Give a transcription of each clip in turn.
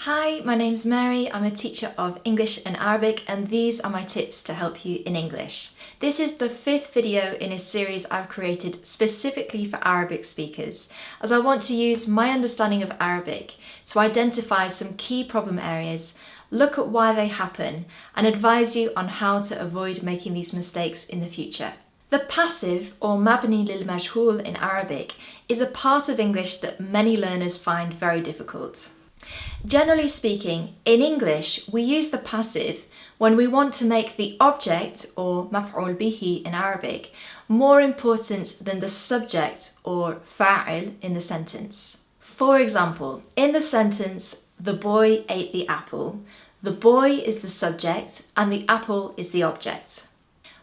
Hi, my name's Mary. I'm a teacher of English and Arabic, and these are my tips to help you in English. This is the 5th video in a series I've created specifically for Arabic speakers, as I want to use my understanding of Arabic to identify some key problem areas, look at why they happen, and advise you on how to avoid making these mistakes in the future. The passive, or mabni lil majhul in Arabic, is a part of English that many learners find very difficult. Generally speaking, in English, we use the passive when we want to make the object, or maf'ul bihi in Arabic, more important than the subject, or fa'il, in the sentence. For example, in the sentence, the boy ate the apple, the boy is the subject and the apple is the object.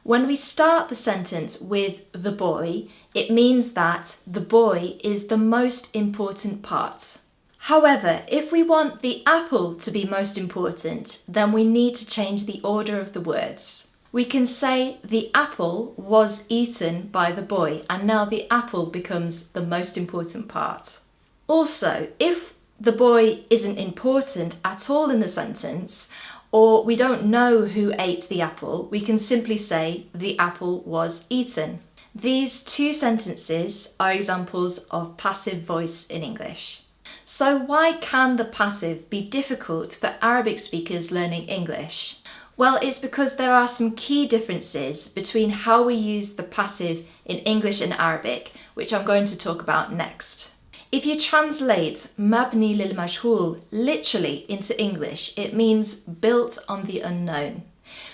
When we start the sentence with the boy, it means that the boy is the most important part. However, if we want the apple to be most important, then we need to change the order of the words. We can say the apple was eaten by the boy, and now the apple becomes the most important part. Also, if the boy isn't important at all in the sentence, or we don't know who ate the apple, we can simply say the apple was eaten. These two sentences are examples of passive voice in English. So why can the passive be difficult for Arabic speakers learning English? Well, it's because there are some key differences between how we use the passive in English and Arabic, which I'm going to talk about next. If you translate mabni lil majhul literally into English, it means built on the unknown,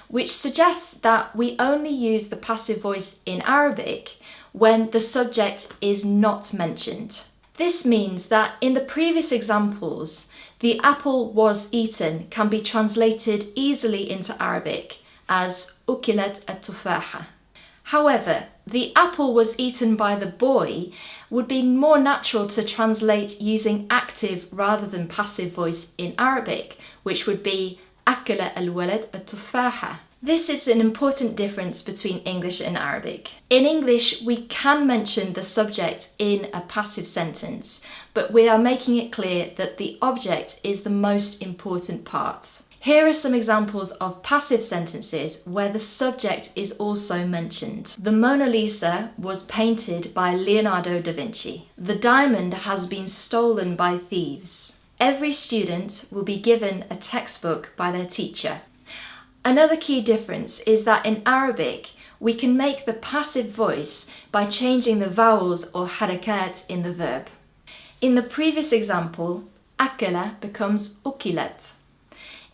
which suggests that we only use the passive voice in Arabic when the subject is not mentioned. This means that in the previous examples, the apple was eaten can be translated easily into Arabic as ukilat at-tufaha. However, the apple was eaten by the boy would be more natural to translate using active rather than passive voice in Arabic, which would be akala al-walad at-tufaha. This is an important difference between English and Arabic. In English, we can mention the subject in a passive sentence, but we are making it clear that the object is the most important part. Here are some examples of passive sentences where the subject is also mentioned. The Mona Lisa was painted by Leonardo da Vinci. The diamond has been stolen by thieves. Every student will be given a textbook by their teacher. Another key difference is that in Arabic, we can make the passive voice by changing the vowels or harakat in the verb. In the previous example, akala becomes ukilat.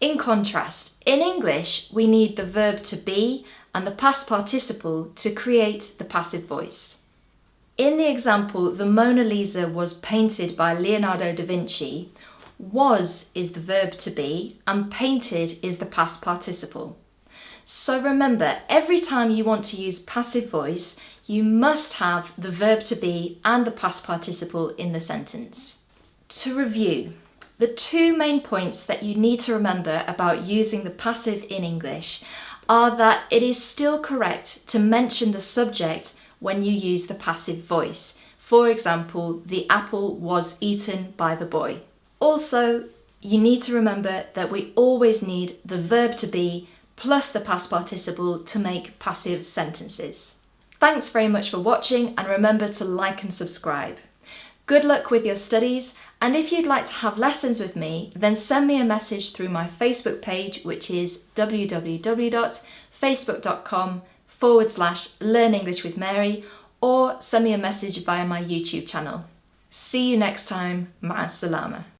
In contrast, in English, we need the verb to be and the past participle to create the passive voice. In the example, the Mona Lisa was painted by Leonardo da Vinci, was is the verb to be and painted is the past participle. So remember, every time you want to use passive voice, you must have the verb to be and the past participle in the sentence. To review, the two main points that you need to remember about using the passive in English are that it is still correct to mention the subject when you use the passive voice. For example, the apple was eaten by the boy. Also, you need to remember that we always need the verb to be plus the past participle to make passive sentences. Thanks very much for watching, and remember to like and subscribe. Good luck with your studies, and if you'd like to have lessons with me, then send me a message through my Facebook page, which is www.facebook.com/learnenglishwithmary, or send me a message via my YouTube channel. See you next time. Ma'as salama.